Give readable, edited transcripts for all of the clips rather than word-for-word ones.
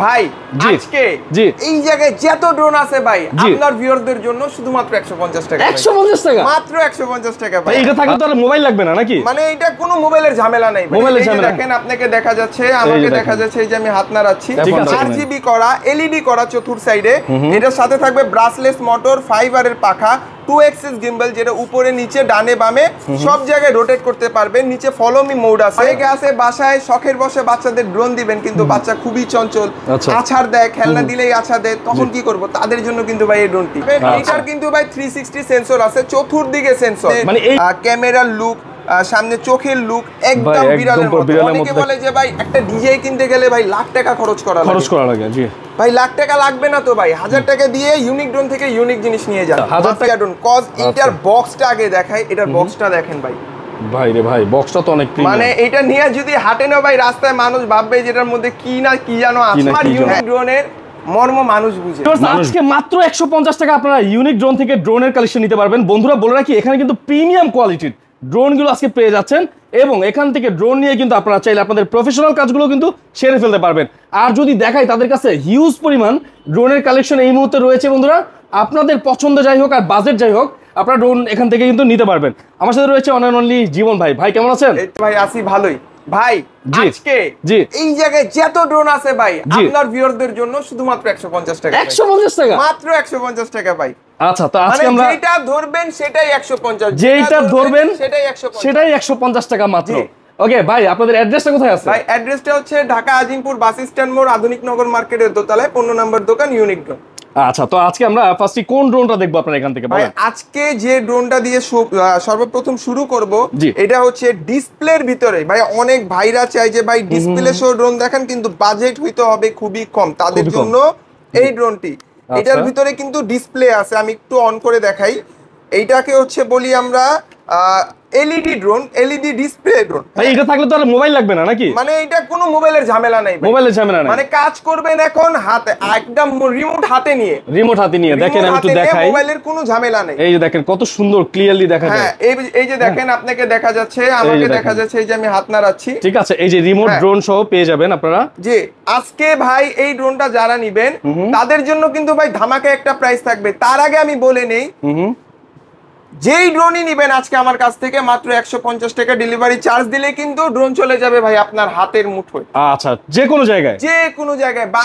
ভাই আজকে এই জায়গায় যত ড্রোন আছে ভাই আপনার ভিউয়ারদের জন্য শুধুমাত্র 150 টাকা 150 টাকা মাত্র 150 টাকা ভাই এটা থাকলে তো আর মোবাইল লাগবে না নাকি মানে এটা কোনো মোবাইলের ঝামেলা নাই ভাই মোবাইলের ঝামেলা দেখেন আপনাকে দেখা যাচ্ছে আমাকে দেখা যাচ্ছে এই যে আমি হাত নাড়াচ্ছি RGB করা LED করা চতুর সাইডে এটার সাথে থাকবে ব্রাসলেস মোটর ফাইবারের পাখা 2 axis gimbal যেটা উপরে নিচে ডানে বামে সব জায়গায় রোটেট করতে পারবেন নিচে ফলো মি মোড আছে অনেকে আছে বাসায় শখের বসে বাচ্চাদের ড্রোন দিবেন কিন্তু বাচ্চা খুবই চঞ্চল আছাড় দেয় খেলনা দিলেই আছাড় দেয় তখন কি করব তাদের জন্য কিন্তু ভাই এই ড্রোনটি এটার কিন্তু ভাই 360 সেন্সর আছে চতুর্দিকে সেন্সর মানে ক্যামেরার লুক সামনে চোখের লুক একদম বিড়ালের মতো অনেকে বলে যে ভাই একটা ডিজে কিনতে গেলে ভাই লাখ টাকা খরচ করা লাগে জি ভাই লাখ টাকা লাগবে না তো ভাই 1000 টাকা দিয়ে ইউনিক ড্রোন থেকে ইউনিক জিনিস নিয়ে যান 1000 টাকা ড্রোন কজ এটার বক্সটা আগে দেখাই এটার বক্সটা দেখেন ভাই ভাই রে ভাই বক্সটা তো অনেক প্রিমিয়াম মানে এটা নিয়ে যদি হাঁটে না ভাই রাস্তায় মানুষ ভাববে যেটার মধ্যে কি না কি জানো আমার ইউনিক ড্রোনের মর্ম মানুষ বুঝে আজকে মাত্র 150 টাকা আপনারা ইউনিক ড্রোন থেকে ড্রোনের কালেকশন নিতে পারবেন বন্ধুরা বলে রাখি এখানে কিন্তু প্রিমিয়াম কোয়ালিটির ড্রোনগুলো আজকে পেয়ে যাচ্ছেন এবং এখান থেকে ড্রোন নিয়ে কিন্তু আপনারা চাইলে আপনাদের প্রফেশনাল কাজগুলো কিন্তু সেরে ফেলতে পারবেন আর যদি দেখাই তাদের কাছে হিউজ পরিমাণ ড্রোনের কালেকশন এই মুহূর্তে রয়েছে বন্ধুরা আপনাদের পছন্দ যাই হোক আর বাজেট যাই হোক আপনারা ড্রোন এখান থেকে কিন্তু নিতে পারবেন আমার সাথে রয়েছে অন এন্ড অনলি জীবন ভাই ভাই কেমন আছেন এই ভাই আসি ভালোই ভাই আজকে এই জায়গায় যত ড্রোন আছে ভাই আপনার ভিউয়ারদের জন্য শুধুমাত্র 150 টাকা 150 টাকা মাত্র 150 টাকা ভাই আচ্ছা তো আজকে আমরা যেটা ধরবেন সেটাই 150 যেটা ধরবেন সেটাই 150 টাকা মাত্র ওকে ভাই আপনাদের অ্যাড্রেসটা কোথায় আছে ভাই অ্যাড্রেসটা হচ্ছে ঢাকা আজিমপুর বাস স্ট্যান্ড মোড় আধুনিক নগর মার্কেটের দোতলায় 15 নম্বর দোকান ইউনিক ড্রোন আচ্ছা তো আজকে আমরা ফার্স্টলি কোন ড্রোনটা দেখবো আপনারা এখান থেকে ভাই আজকে যে ড্রোনটা দিয়ে সর্বপ্রথম শুরু করব এটা হচ্ছে ডিসপ্লের ভিতরে ভাই অনেক ভাইরা চাই যে ভাই ডিসপ্লে সহ ড্রোন দেখেন কিন্তু বাজেট হইতে হবে খুবই কম তাদের জন্য এই ড্রোনটি এটার ভিতরে কিন্তু ডিসপ্লে আছে আমি একটু অন করে দেখাই এইটাকে হচ্ছে বলি আমরা LED drone LED display drone ভাই এটা থাকলে তো আর মোবাইল লাগবে না নাকি মানে এটা কোনো মোবাইলের ঝামেলা নাই মোবাইলের ঝামেলা নাই মানে কাজ করবেন এখন হাতে একদম রিমোট হাতে নিয়ে দেখেন আমি একটু দেখাই মোবাইলের কোনো ঝামেলা নাই এই যে দেখেন কত সুন্দর ক্লিয়ারলি দেখা যায় হ্যাঁ এই যে দেখেন আপনাকে দেখা যাচ্ছে আমাকে দেখা যাচ্ছে এই যে আমি হাত নাড়াচ্ছি ঠিক আছে এই যে রিমোট ড্রোন সহ পেয়ে যাবেন আপনারা জি আজকে ভাই এই ড্রোনটা যারা নেবেন তাদের জন্য কিন্তু ভাই ধামাকা একটা প্রাইস থাকবে তার আগে আমি বলে নেই যেই ড্রোনই নেবেন আজকে আমার কাছ থেকে মাত্র 150 টাকা ডেলিভারি চার্জ দিলে কিন্তু ড্রোন চলে যাবে ভাই আপনার হাতের মুঠোয় আচ্ছা যে কোনো জায়গায়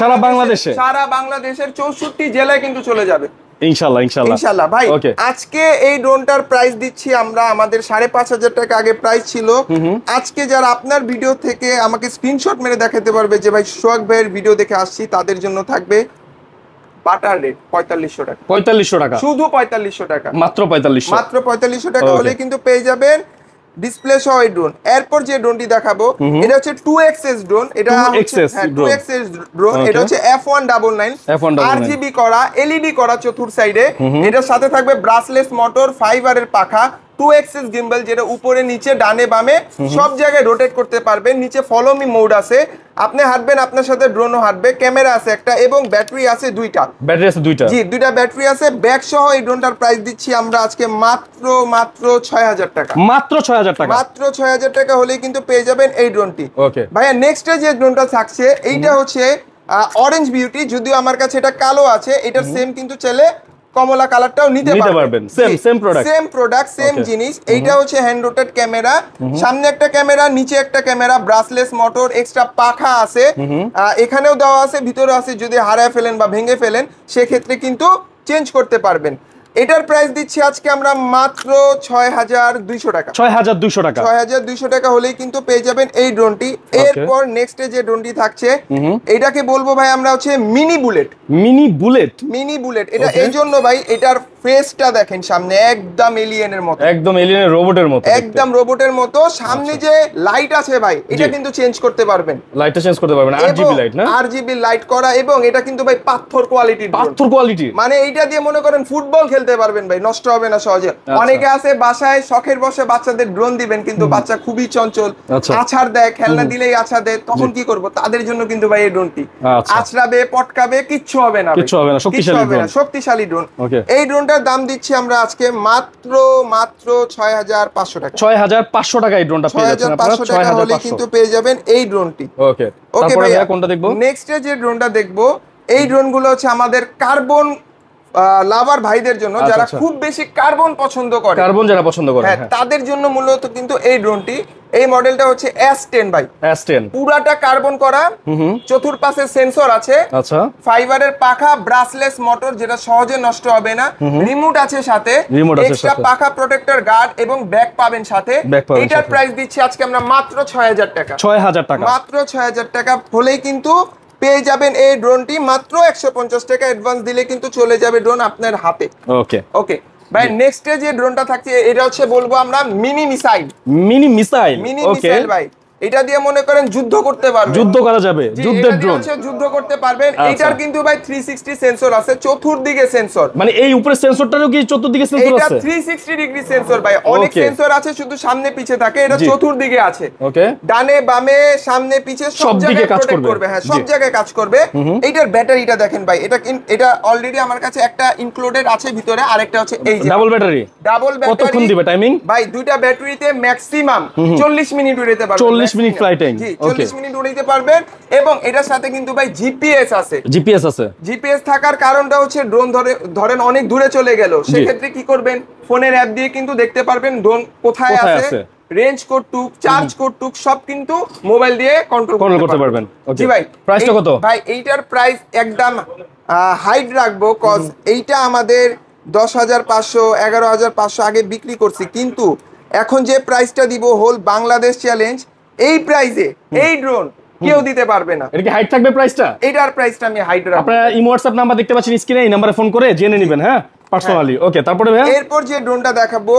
সারা বাংলাদেশের 64 জেলায় কিন্তু চলে যাবে ইনশাআল্লাহ ভাই আজকে এই ড্রোনটার প্রাইস দিচ্ছি আমরা আমাদের 5500 টাকা আগে প্রাইস ছিল আজকে যারা আপনার ভিডিও থেকে আমাকে স্ক্রিনশট মেরে দেখাতে পারবে যে ভাই সোহাগ ভাইয়ের ভিডিও দেখে আসছি তাদের জন্য থাকবে বাটার রেট 4500 টাকা শুধু 4500 টাকা মাত্র 4500 টাকা হলে কিন্তু পেয়ে যাবেন ডিসপ্লে সহ এই ড্রোন এরপর যে ড্রোনটি দেখাবো এটা হচ্ছে 2 axis ড্রোন এটা হচ্ছে 2 axis ড্রোন এটা হচ্ছে F199 RGB করা LED করা চতুর সাইডে এটার সাথে থাকবে ব্রাসলেস মোটর ফাইবারের পাখা 2 axis gimbal যেটা উপরে নিচে ডানে বামে সব জায়গায় রোটেট করতে পারবেন নিচে ফলো মি মোড আছে আপনি হাঁটবেন আপনার সাথে ড্রোনও হাঁটবে ক্যামেরা আছে একটা এবং ব্যাটারি আছে দুইটা জি দুইটা ব্যাটারি আছে ব্যাগ সহ এই ড্রোনটার প্রাইস দিচ্ছি আমরা আজকে মাত্র 6000 টাকা মাত্র 6000 টাকা হলেই কিন্তু পেয়ে যাবেন এই ড্রোনটি ভাইয়া নেক্সট যে ড্রোনটা থাকছে এইটা হচ্ছে অরেঞ্জ বিউটি যদিও আমার কাছে এটা কালো আছে এটার সেম কিন্তু চলে কমলা কালারটাও নিতে পারবেন সেম প্রোডাক্ট সেম জিনিস এইটা হচ্ছে হ্যান্ড রোটেট ক্যামেরা সামনে একটা ক্যামেরা নিচে একটা ক্যামেরা ব্রাসলেস মোটর এক্সট্রা পাখা আছে এখানেও দেওয়া আছে ভিতরে আছে যদি হারায় ফেলেন বা ভেঙে ফেলেন সেক্ষেত্রে কিন্তু চেঞ্জ করতে পারবেন এটার প্রাইস দিচ্ছি আজকে আমরা মাত্র 6200 টাকা 6200 টাকা হলেই কিন্তু পেয়ে যাবেন এই ড্রোনটি এরপর নেক্সট যে ড্রোনটি থাকছে এটাকে বলবো ভাই আমরা হচ্ছে মিনি বুলেট এটা এই জন্য ভাই এটার ফেসটা দেখেন সামনে একদম এলিয়েনের মতো একদম রোবটের মতো সামনে যে লাইট আছে ভাই এটা কিন্তু চেঞ্জ করতে পারবেন RGB লাইট করা এবং এটা কিন্তু ভাই পাথর কোয়ালিটি মানে এইটা দিয়ে মনে করেন ফুটবল খেলতে পারবেন ভাই নষ্ট হবে না সহজে অনেকে আছে বাসায় শখের বসে বাচ্চাদের ড্রোন দিবেন কিন্তু বাচ্চা খুবই চঞ্চল আছাড় দেয় খেলনা দিলেই আছাড় দেয় তখন কি করব তাদের জন্য কিন্তু ভাই এই ড্রোনটি আছড়াবে পটকাবে কিচ্ছু হবে না শক্তিশালী ড্রোন এই ড্রোনটা এইটার দাম দিচ্ছি আমরা আজকে মাত্র 6500 টাকা। 6500 টাকা এই ড্রোনটা পেয়ে যাচ্ছেন আপনারা। 6500 টাকা হলে কিন্তু পেয়ে যাবেন এই ড্রোনটি। ওকে, ওকে তারপরে ভাইয়া কোনটা দেখবো? নেক্সট যে ড্রোনটা দেখবো, এই ড্রোনগুলো হচ্ছে আমাদের কার্বন লাভার ভাইদের জন্য, যারা খুব বেশি কার্বন পছন্দ করে, কার্বন যারা পছন্দ করে, হ্যাঁ তাদের জন্য মূলত কিন্তু এই ড্রোনটি। এই মডেলটা হচ্ছে S10 ভাই, S10 পুরাটা কার্বন করা, চতুর্পাশে সেন্সর আছে, আচ্ছা ফাইবারের পাখা, ব্রাসলেস মোটর যেটা সহজে নষ্ট হবে না, রিমোট আছে সাথে, এক্সট্রা পাখা প্রোটেক্টর গার্ড এবং ব্যাগ পাবেন সাথে। এটার প্রাইস দিচ্ছি আজকে আমরা মাত্র 6000 টাকা। 6000 টাকা, মাত্র 6000 টাকা হলেই কিন্তু পেয়ে যাবেন এই ড্রোনটি। মাত্র 150 টাকা অ্যাডভান্স দিলে কিন্তু চলে যাবে ড্রোন আপনার হাতে। ওকে ওকে ভাই, নেক্সট যে ড্রোনটা থাকছে এটা হচ্ছে বলবো আমরা মিনি মিসাইল। মিনি মিসাইল ভাই, এটা দিয়ে মনে করেন যুদ্ধ করতে পারবেন, যুদ্ধ করা যাবে, যুদ্ধের ড্রোন যুদ্ধ করতে পারবেন। এটার কিন্তু ভাই 360 সেন্সর আছে, চতুর্দিকে সেন্সর, মানে এই উপরে সেন্সরটারও কি চতুর্দিকে সেন্সর আছে? এটা 360 ডিগ্রি সেন্সর ভাই। অনেক সেন্সর আছে শুধু সামনে পিছে থাকে, এটা চতুর্দিকে আছে। ওকে, ডানে বামে সামনে পিছে সব জায়গায় কাজ করবে। হ্যাঁ, সব জায়গায় কাজ করবে। এইটার ব্যাটারিটা দেখেন ভাই, এটা অলরেডি আমার কাছে একটা ইনক্লুডেড আছে ভিতরে, আরেকটা হচ্ছে এই যে ডাবল ব্যাটারি। কতক্ষণ দিবে টাইমিং ভাই? দুইটা ব্যাটারিতে ম্যাক্সিমাম 40 মিনিট উড়াতে পারবেন। 40 মিনিট ফ্লাইট টাইম। জি, 40 মিনিট উড়াতে পারবেন। এবং এটার সাথে কিন্তু ভাই জিপিএস আছে। জিপিএস থাকার কারণটা হচ্ছে ড্রোন ধরেন অনেক দূরে চলে গেল, সেক্ষেত্রে কি করবেন, ফোনের অ্যাপ দিয়ে কিন্তু দেখতে পারবেন ড্রোন কোথায় আছে, রেঞ্জ কতটুক, চার্জ কতটুক, সব কিন্তু মোবাইল দিয়ে কন্ট্রোল করতে পারবেন। জি ভাই, প্রাইসটা কত ভাই? এইটার প্রাইস একদম হাইড রাখবো, কজ এইটা আমাদের 10,500 11,500 আগে বিক্রি করছি, কিন্তু এখন যে প্রাইসটা দিব হোল বাংলাদেশ চ্যালেঞ্জ, এই প্রাইসে এই ড্রোন কেউ দিতে পারবে না। এটা কি হাইড থাকবে প্রাইসটা? এটার প্রাইসটা আমি হাইড রাখবো। আপনারা ইমো হোয়াটসঅ্যাপ নাম্বার দেখতে পাচ্ছেন স্ক্রিনে, এই নম্বরে ফোন করে জেনে নেবেন হ্যাঁ পার্সোনালি। ওকে, তারপরে ভাই এরপর যে ড্রোনটা দেখাবো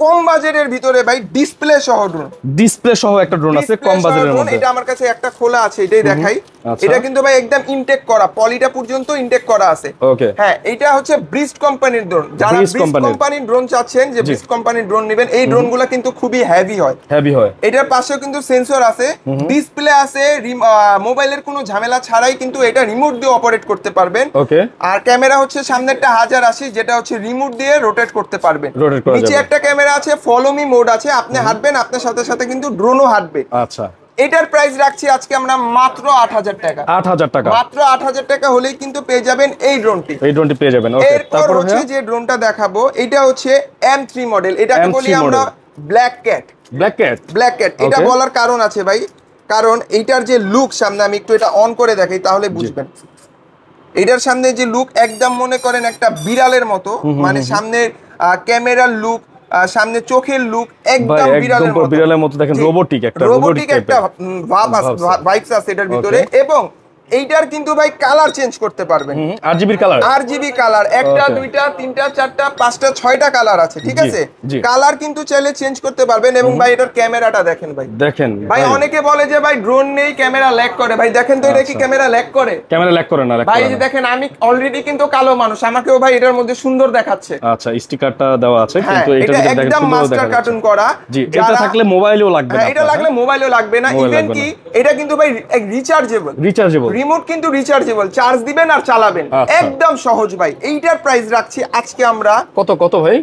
কম বাজেটের ভিতরে ভাই, ডিসপ্লে সহ ড্রোন। ডিসপ্লে সহ একটা ড্রোন আছে কম বাজেটের মধ্যে। এটা আমার কাছে একটা খোলা আছে, এটাই দেখাই। এটা কিন্তু ভাই একদম ইনটেক করা, পলিটা পর্যন্ত ইনটেক করা আছে। ওকে, হ্যাঁ, এটা হচ্ছে ব্রিস্ট কোম্পানির ড্রোন। যারা ব্রিস্ট কোম্পানির ড্রোন চাচ্ছেন, যে ব্রিস্ট কোম্পানির ড্রোন নেবেন, এই ড্রোনগুলো কিন্তু খুবই হেভি হয়। এটার পাশেও কিন্তু সেন্সর আছে, ডিসপ্লে আছে, মোবাইলের কোনো ঝামেলা ছাড়াই কিন্তু এটা রিমোট দিয়ে অপারেট করতে পারবেন। ওকে, আর ক্যামেরা হচ্ছে সামনেরটা 1080, যেটা হচ্ছে রিমোট দিয়ে রোটেট করতে পারবেন। নিচে একটা ক্যামেরা আছে, ফলো মি মোড আছে, আপনি হাঁটবেন, আপনার সাথে সাথে কিন্তু ড্রোনও হাঁটবে। আচ্ছা, এটার প্রাইস রাখছি আজকে আমরা মাত্র 8000 টাকা। 8000 টাকা, মাত্র 8000 টাকা হলেই কিন্তু পেয়ে যাবেন এই ড্রোনটি। পেয়ে যাবেন। ওকে, তারপর হচ্ছে যে ড্রোনটা দেখাবো, এটা হচ্ছে M3 মডেল। এটাকে বলি আমরা ব্ল্যাক ক্যাট। এটা বলার কারণ আছে ভাই, কারণ এইটার যে লুক সামনে, আমি একটু এটা অন করে দেখাই তাহলে বুঝবেন। এটার সামনে যে লুক একদম মনে করেন একটা বিড়ালের মতো, মানে সামনে ক্যামেরার লুক, সামনে চোখের লুক একদম বিড়ালের মতো দেখেন, রোবোটিক একটা ভাইবস আছে এটার ভিতরে। এবং এইটার কিন্তু ভাই কালার চেঞ্জ করতে পারবেন, আরজিবি কালার, একটা দুইটা তিনটা চারটা পাঁচটা ছয়টা কালার আছে, ঠিক আছে? কালার কিন্তু চাইলে চেঞ্জ করতে পারবেন। এবং ভাই এটার ক্যামেরাটা দেখেন ভাই, অনেকে বলে যে ভাই ড্রোন নেই, ক্যামেরা ল্যাগ করে। ভাই দেখেন তো, এটা কি ক্যামেরা ল্যাগ করে? না ভাই, এই যে দেখেন, আমি অলরেডি কিন্তু কালো মানুষ, আমাকেও ভাই এটার মধ্যে সুন্দর দেখাচ্ছে। আচ্ছা, স্টিকারটা দেওয়া আছে, কিন্তু এটা একদম মাস্টার কার্টুন করা। এটা থাকলে মোবাইলেও লাগবে না। এটা লাগলে মোবাইলেও লাগবে না। ইভেন কি এটা কিন্তু ভাই রিচার্জেবল, রিমোট কিন্তু রিচার্জেবল, চার্জ দিবেন আর চালাবেন, একদম সহজ ভাই। এইটার প্রাইস রাখছি আজকে আমরা কত ভাই?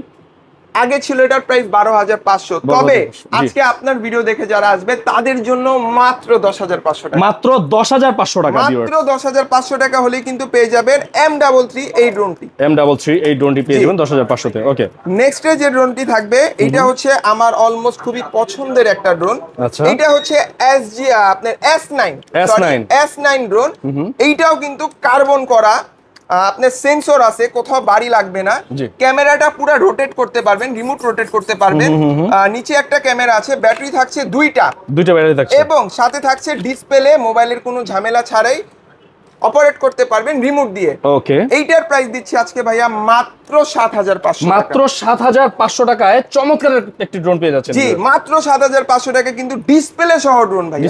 আগে ছিল এটার প্রাইস 12,500, তবে আজকে আপনার ভিডিও দেখে যারা আসবে তাদের জন্য মাত্র 10,500 টাকা। মাত্র 10,500 টাকা, মাত্র 10,500 টাকা হলেই কিন্তু পেয়ে যাবেন M33 এই ড্রোনটি। এই ড্রোনটি পেয়ে যাবেন 10,500 তে। ওকে, নেক্সট যে ড্রোনটি থাকবে, এটা হচ্ছে আমার অলমোস্ট খুবই পছন্দের একটা ড্রোন। এটা হচ্ছে আপনার S9 ড্রোন। এইটাও কিন্তু কার্বন করা, আপনার সেন্সর আছে, কোথাও বাড়ি লাগবে না। ক্যামেরাটা পুরো রোটেট করতে পারবেন, রিমোট রোটেট করতে পারবেন। নিচে একটা ক্যামেরা আছে, ব্যাটারি থাকছে দুইটা ব্যাটারি থাকছে, এবং সাথে থাকছে ডিসপ্লে, মোবাইলের কোনো ঝামেলা ছাড়াই অপারেট করতে পারবেন রিমোট দিয়ে। ওকে, এইটার প্রাইস দিচ্ছি আজকে ভাইয়া মাত্র 7,500 টাকা। মাত্র 7,500 টাকায় চমৎকার একটি ড্রোন পেয়ে যাচ্ছেন। জি, মাত্র 7,500 টাকা কিন্তু ডিসপ্লে সহ ড্রোন ভাই,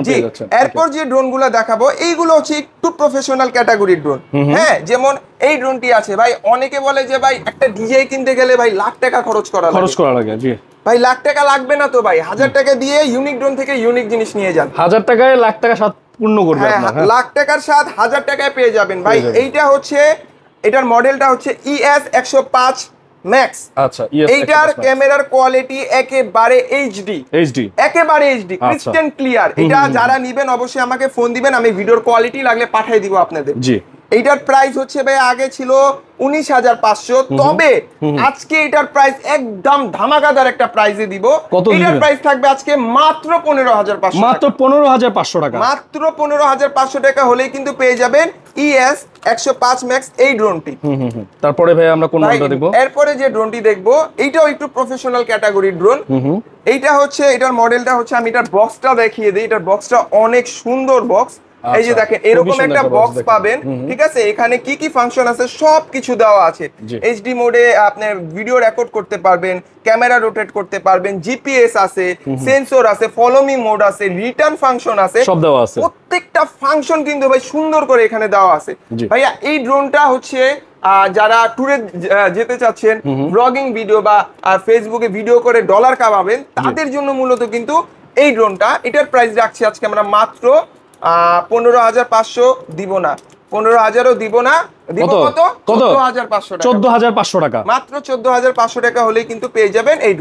পেয়ে যাচ্ছেন। এরপর যে ড্রোনগুলো দেখাবো, এইগুলো হচ্ছে একটু প্রফেশনাল ক্যাটাগরির ড্রোন। হ্যাঁ, যেমন এই ড্রোনটি আছে ভাই, অনেকে বলে যে ভাই একটা ডিজে কিনতে গেলে ভাই লাখ টাকা খরচ করা লাগে। জি ভাই, লাখ টাকা লাগবে না তো ভাই, 1000 টাকা দিয়ে ইউনিক ড্রোন থেকে ইউনিক জিনিস নিয়ে যান। 1000 টাকায় লাখ টাকা পূর্ণ করবে আপনার। লাখ টাকার সাথে 1000 টাকায় পেয়ে যাবেন ভাই। এইটা হচ্ছে এটার মডেলটা হচ্ছে ES 105 ম্যাক্স। আচ্ছা, এইটার ক্যামেরার কোয়ালিটি একেবারে এইচডি, একেবারে এইচডি, ক্রিস্টাল ক্লিয়ার। এটা যারা নিবেন অবশ্যই আমাকে ফোন দিবেন, আমি ভিডিওর কোয়ালিটি লাগলে পাঠিয়ে দিব আপনাদের। জি, এইটার প্রাইস হচ্ছে ভাই আগে ছিল 19,500, তবে আজকে এটার প্রাইস একদম ধামাকাদার একটা প্রাইসে দিব। এটার প্রাইস থাকবে আজকে মাত্র 15,500, মাত্র 15,500 টাকা, মাত্র 15,500 টাকা হলেই কিন্তু পেয়ে যাবেন ES 105 ম্যাক্স এই ড্রোনটি। তারপরে ভাই আমরা কোন ড্রোনটা দেখব? এরপরে যে ড্রোনটি দেখবো এইটাও একটু প্রফেশনাল ক্যাটাগরির ড্রোন। এইটা হচ্ছে, এটার মডেলটা হচ্ছে, আমি এটার বক্সটা দেখিয়ে দিই। এটার বক্সটা অনেক সুন্দর বক্স। এই যে দেখেন এরকম একটা বক্স পাবেন, ঠিক আছে? এখানে কি কি ফাংশন আছে সবকিছু দেওয়া আছে। এইচডি মোডে আপনি ভিডিও রেকর্ড করতে পারবেন, ক্যামেরা রোটেট করতে পারবেন, জিপিএস আছে, সেন্সর আছে, ফলো মি মোড আছে, রিটার্ন ফাংশন আছে, সব দেওয়া আছে। প্রত্যেকটা ফাংশন কিন্তু ভাই সুন্দর করে এখানে দেওয়া আছে। ভাইয়া এই ড্রোনটা হচ্ছে যারা ট্যুরে যেতে চাচ্ছেন, ব্লগিং ভিডিও বা ফেসবুকে ভিডিও করে ডলার কামাবেন, তাদের জন্য মূলত কিন্তু এই ড্রোনটা। এটার প্রাইস রাখছি আজকে আমরা মাত্র 15,500 দিব না, 15,000ও দিব না, দিব কত? 14,500 টাকা, মাত্র 14,500 টাকা হলেই কিন্তু পেয়ে যাবেন এই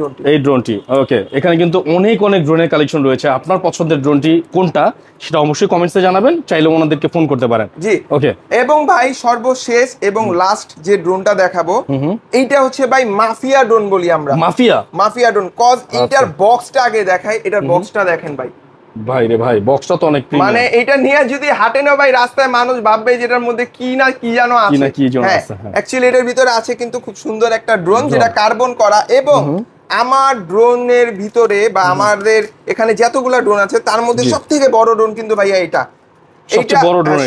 ড্রোনটি। ওকে, এখানে কিন্তু অনেক ড্রোনের কালেকশন রয়েছে। আপনার পছন্দের ড্রোনটি কোনটা সেটা অবশ্যই কমেন্টসে জানাবেন, চাইলে ওনাদেরকে ফোন করতে পারেন। জি, ওকে। এবং ভাই সর্বশেষ এবং লাস্ট যে ড্রোনটা দেখাবো, এইটা হচ্ছে ভাই মাফিয়া ড্রোন বলি আমরা। মাফিয়া ড্রোন, কজ এটার বক্সটা আগে দেখাই। এটার বক্সটা দেখেন ভাই, ভাই রে ভাই, বক্সটা তো অনেক প্রিমিয়াম। মানে এটা নিয়ে যদি হাঁটে না ভাই রাস্তায়, মানুষ ভাববে যেটার মধ্যে কি না কি জানো আছে। অ্যাকচুয়ালি এটার ভিতরে আছে কিন্তু খুব সুন্দর একটা ড্রোন, যেটা কার্বন করা। এবং আমার ড্রোনের ভিতরে বা আমাদের এখানে যতগুলা ড্রোন আছে তার মধ্যে সবথেকে বড় ড্রোন কিন্তু ভাইয়া এটা,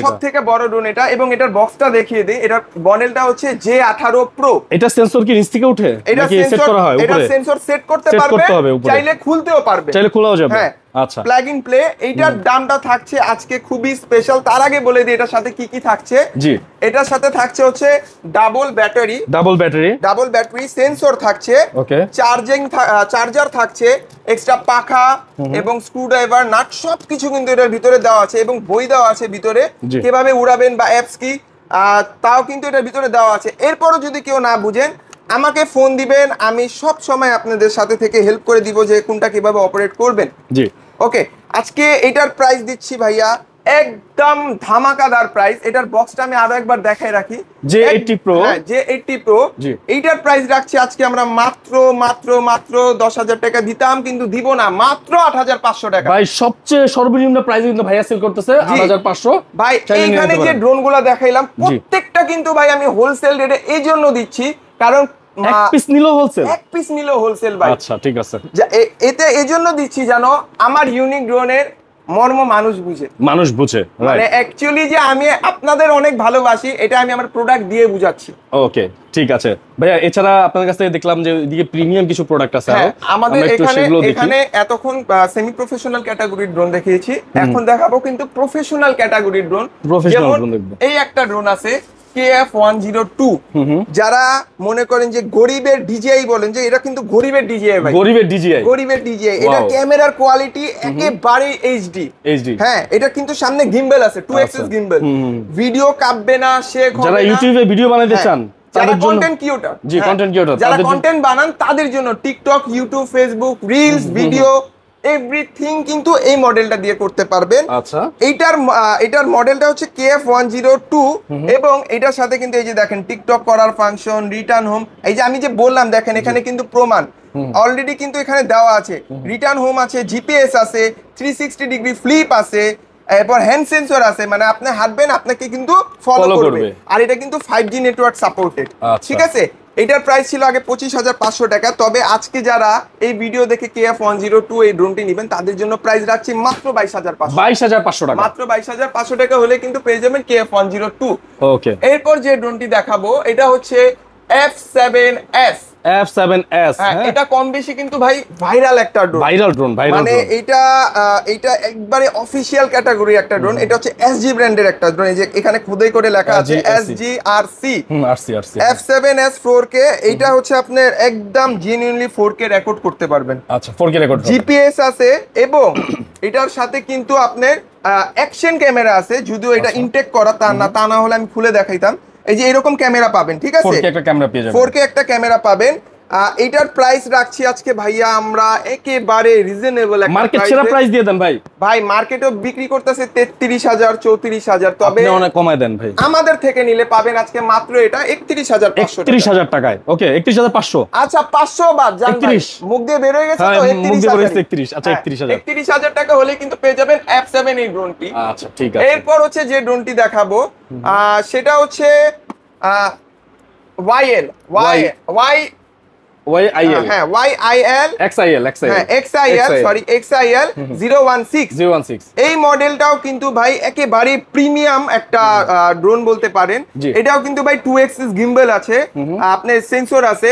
সবথেকে বড় ড্রোন এটা। এবং এটার বক্সটা দেখিয়ে দিই। এটার মডেলটা হচ্ছে J18 Pro। এটা সেন্সর কি নিচ থেকে উঠে নাকি সেট করা হয়? এটা সেন্সর সেট করতে পারবে, চাইলে খুলতেও পারবে, চাইলে খোলাও যাবে। হ্যাঁ, আচ্ছা, প্লাগ ইন প্লে। এইটার দামটা থাকছে আজকে খুবই স্পেশাল। তার আগে বলে দিই এটার সাথে কি কি থাকছে। জি, এটার সাথে থাকছে হচ্ছে ডাবল ব্যাটারি, সেন্সর থাকছে, চার্জার থাকছে, এক্সট্রা পাখা এবং স্ক্রুড্রাইভার, নাট, সবকিছু কিন্তু এটার ভিতরে দেওয়া আছে। এবং বই দেওয়া আছে ভিতরে, কিভাবে উড়াবেন বা অ্যাপস কি, তাও কিন্তু এটার ভিতরে দেওয়া আছে। এরপরও যদি কেউ না বুঝেন আমাকে ফোন দিবেন, আমি সব সময় আপনাদের সাথে থেকে হেল্প করে দিব যে কোনটা কিভাবে অপারেট করবেন। জি, ওকে। আজকে এটার প্রাইস দিচ্ছি ভাইয়া একদম ধামাকাদার প্রাইস। এটার বক্সটা আমি আরো একবার দেখাই রাখি। J80 Pro, এইটার প্রাইস রাখছি আজকে আমরা মাত্র 10,000 টাকা। দিতাম কিন্তু দিব না, মাত্র 8,500 টাকা। ভাই সবচেয়ে সর্বনিম্ন প্রাইসে কিন্তু ভাইয়া সেল করতেছে 8,500। ভাই এইখানে যে ড্রোনগুলো দেখাইলাম প্রত্যেকটা কিন্তু ভাই আমি হোলসেল রেটে এই জন্য দিচ্ছি, কারণ এক পিস নিলেও হোলসেল ভাই। আচ্ছা, ঠিক আছে। এতে এজন্য দিচ্ছি জানো, আমার ইউনিক ড্রোনের মর্ম মানুষ বুঝে, মানে অ্যাকচুয়ালি যে আমি আপনাদের অনেক ভালোবাসি, এটা আমি আমার প্রোডাক্ট দিয়ে বুঝাচ্ছি। ওকে, ঠিক আছে ভাইয়া। এছাড়া আপনাদের কাছ থেকে দেখলাম যে এদিকে প্রিমিয়াম কিছু প্রোডাক্ট আছে। আমাদের এখানে এতক্ষণ সেমি প্রফেশনাল ক্যাটাগরির ড্রোন দেখিয়েছি, এখন দেখাবো কিন্তু প্রফেশনাল ক্যাটাগরির ড্রোন। এই একটা ড্রোন আছে KF-102, যারা মনে করেন যে গরিবের ডিজিআই বলেন, যে এটা কিন্তু গরিবের ডিজিআই ভাই, গরিবের ডিজিআই। এটা ক্যামেরার কোয়ালিটি একেবারে এইচডি। হ্যাঁ, এটা কিন্তু সামনে গিম্বল আছে, 2 অ্যাক্সিস গিম্বল, ভিডিও কাঁপবে না, যারা ইউটিউবে ভিডিও বানাতে চান তাদের জন্য, কন্টেন্ট ক্রিয়েটর যারা কন্টেন্ট বানান তাদের জন্য, TikTok, YouTube, Facebook, reels, video, everything কিন্তু এই মডেলটা দিয়ে করতে পারবেন। আচ্ছা, এটার মডেলটা হচ্ছে KF-102 এবং এটার সাথে কিন্তু এই যে দেখেন টিকটক করার ফাংশন, রিটার্ন হোম, এই যে আমি যে বললাম দেখেন এখানে কিন্তু প্রমাণ অলরেডি কিন্তু এখানে দেওয়া আছে। রিটার্ন হোম আছে, জিপিএস আছে, 360 ডিগ্রি ফ্লিপ আছে, এরপর হ্যান্ড সেন্সর আছে, মানে আপনি হাঁটবেন আপনাকে কিন্তু ফলো করবে। আর এটা কিন্তু 5G নেটওয়ার্ক সাপোর্টেড। ঠিক আছে, এটার প্রাইস ছিল আগে 25,500 টাকা, তবে আজকে যারা এই ভিডিও দেখে KF-102 এই ড্রোনটি নেবেন তাদের জন্য প্রাইস রাখছি মাত্র 22,500 টাকা। মাত্র 22,500 টাকা হলে কিন্তু পেয়ে যাবেন KF-102। ওকে, এরপর যে ড্রোনটি দেখাবো এটা হচ্ছে F7S। এটা কম বেশি কিন্তু ভাই ভাইরাল একটা ড্রোন, মানে এটা একবারে অফিশিয়াল ক্যাটাগরি একটা ড্রোন। এটা হচ্ছে SG ব্র্যান্ডের একটা ড্রোন, এই যে এখানে খোদাই করে লেখা আছে SGRC। F7S 4K, এইটা হচ্ছে আপনার একদম জেনুইনলি 4K রেকর্ড করতে পারবেন। আচ্ছা, 4K রেকর্ড, জিপিএস আছে এবং এটার সাথে কিন্তু আপনার অ্যাকশন ক্যামেরা আছে, যদিও এটা ইনটেক করা তা না হলে আমি খুলে দেখাইতাম। এই যে এরকম ক্যামেরা পাবেন, ঠিক আছে, 4K একটা ক্যামেরা পেয়ে যাবেন, 4K একটা ক্যামেরা পাবেন। এটার প্রাইস রাখছি আজকে ভাইয়া আমরা একেবারে রিজনেবল একটা মার্কেট সেরা প্রাইস দিয়ে দেন ভাই। ভাই মার্কেটেও বিক্রি করতেছে 33,000 34,000, তবে আপনি অনেক কমায় দেন ভাই। আমাদের থেকে নিলে পাবেন আজকে মাত্র এটা 31,500 টাকায়। ওকে 31,500। আচ্ছা 500 বাদ জান ভাই, মুখ দিয়ে বের হয়ে গেছে তো 31,000। আচ্ছা 31,000 টাকা হলে কিন্তু পেয়ে যাবেন F7 এই ড্রোনটি। আচ্ছা ঠিক আছে। এরপর হচ্ছে যে ড্রোনটি দেখাবো সেটা হচ্ছে YIL XIL 016। এই মডেলটাও কিন্তু ভাই একেবারে প্রিমিয়াম একটা ড্রোন বলতে পারেন। এটাও কিন্তু ভাই 2 এক্সিস গিম্বল আছে, আপনার সেন্সর আছে,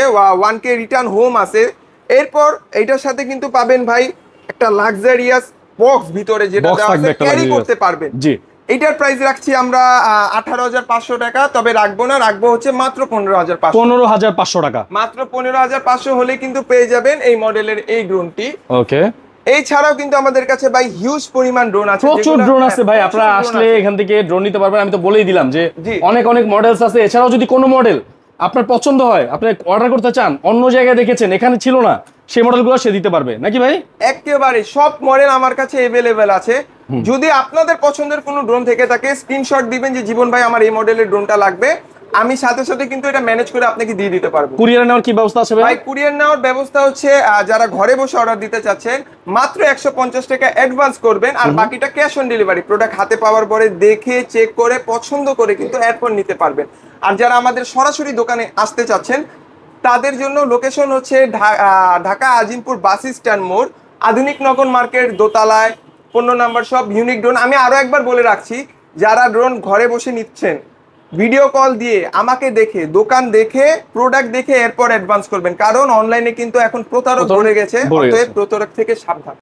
1K রিটার্ন হোম আছে। এরপর এটার সাথে কিন্তু পাবেন ভাই একটা লাক্সারিয়াস বক্স ভিতরে, যেটা ক্যারি করতে পারবেন। জি, এটার প্রাইস রাখছি আমরা 18,500 টাকা, তবে রাখবো না, রাখবো হচ্ছে মাত্র 15,500 টাকা। মাত্র 15,500 হলে কিন্তু পেয়ে যাবেন এই মডেলের এই ড্রোনটি। ওকে, এছাড়াও কিন্তু আমাদের কাছে ভাই হিউজ পরিমাণ ড্রোন আছে, প্রচুর ড্রোন আছে ভাই, আপনারা আসলে এখান থেকে ড্রোন নিতে পারবেন। আমি তো বলেই দিলাম যে অনেক মডেলস আছে। এছাড়াও যদি কোনো মডেল আপনার পছন্দ হয়, আপনি অর্ডার করতে চান, অন্য জায়গায় দেখেছেন এখানে ছিল না, সেই মডেলগুলো সে দিতে পারবে নাকি ভাই? একেবারে সব মডেল আমার কাছে अवेलेबल আছে। যদি আপনাদের পছন্দের কোনো ড্রোন থেকে থাকে স্ক্রিনশট দিবেন যে জীবন ভাই আমার এই মডেলের ড্রোনটা লাগবে, আমি সাথে সাথে কিন্তু এটা ম্যানেজ করে আপনাকে দিয়ে দিতে পারবো। কুরিয়ার নেওয়ার কি ব্যবস্থা আছে ভাই? কুরিয়ার নেওয়ার ব্যবস্থা হচ্ছে যারা ঘরে বসে অর্ডার দিতে চাচ্ছেন মাত্র 150 টাকা অ্যাডভান্স করবেন, আর বাকিটা ক্যাশ অন ডেলিভারি। প্রোডাক্ট হাতে পাওয়ার পরে দেখে চেক করে পছন্দ করে কিন্তু এরপর নিতে পারবেন। আর যারা আমাদের সরাসরি দোকানে আসতে চাচ্ছেন তাদের জন্য লোকেশন হচ্ছে ঢাকা আজিমপুর বাস স্ট্যান্ড মোড়, আধুনিক নগর মার্কেট দোতলায়, 15 নম্বর শপ ইউনিক ড্রোন। আমি আরো একবার বলে রাখছি, যারা ড্রোন ঘরে বসে নিচ্ছেন ভিডিও কল দিয়ে আমাকে দেখে, দোকান দেখে, প্রোডাক্ট দেখে এরপর অ্যাডভান্স করবেন, কারণ অনলাইনে কিন্তু এখন প্রতারক ধরে গেছে, অতএব প্রতারক থেকে সাবধান।